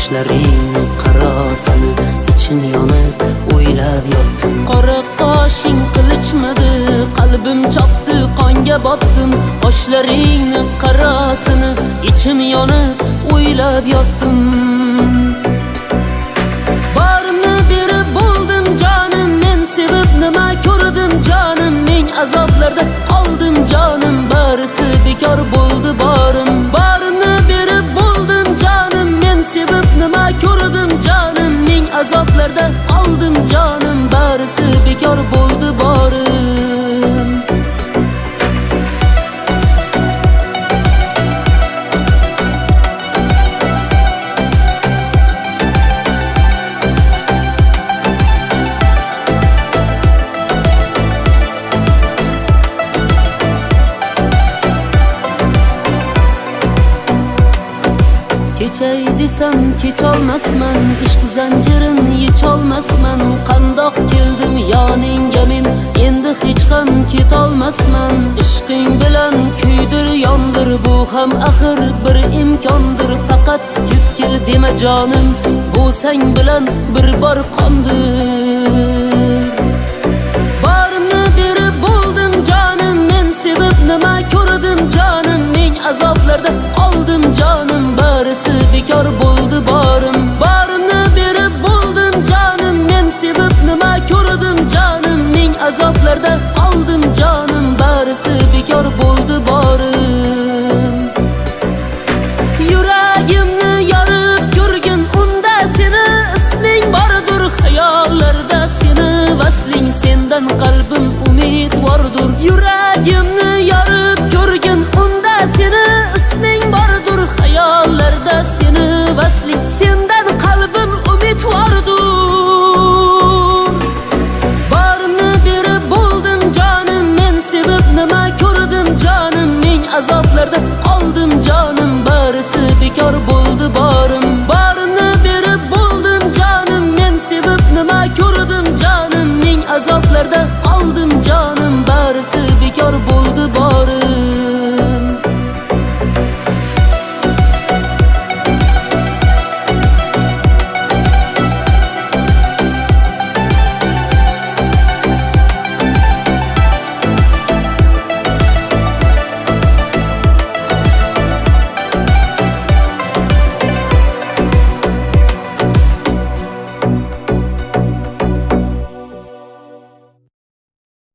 qoshlaringni qarasini ichim yonib o'ylab yotdim. Qora qoshing qilichmadi, qalbim chopdi, qonga botdim. Qoshlaringni qarasini ichim yonib o'ylab yotdim. Barimni berib bo'ldim jonim, men sevib nima ko'rdim jonim, men azoblarda qoldim jonim, barisi bekor bo'ldi borim. Barimni berib bo'ldim jonim, men sevib nima ko'rdim jonim, men azoblarda qoldim jonim, barisi bekor bo'ldi borim. Kechay desam kecholmasman, ishq zanjirin yecholmasman. Qandoq keldim yoningga men, endi hech ham ketolmasman. Ishqing bilan kuydir, yondir, bu ham axir bir imkondir. Faqat ketgil dema jonim, bu sang bilan bir bor qondir. Barimni berib bo'ldim jonim, men sevib nima ko'rdim jonim, men azoblarda qoldim jonim, barisi bekor bo'ldi borim. Barimni berib bo'ldim jonim, men sevib nima ko'rdim jonim, men azoblarda qoldim jonim, barisi bekor bo'ldi borim. Yuragimni yorib ko'rgin, unda seni isming bordir, xayollarda seni vasling, sendan qalbim umidvordir. Yuragimni yorib ko'rgin, unda seni isming bordir, xayollarda seni vasling, sendan qalbim umidvordir. Barimni berib bo'ldim jonim, men sevib nima ko'rdim jonim, men azoblarda qoldim jonim, barisi bekor bo'ldi borim. Barimni berib bo'ldim jonim, men sevib nima ko'rdim jonim, men azoblarda qoldim jonim, barisi bekor bo'ldi borim.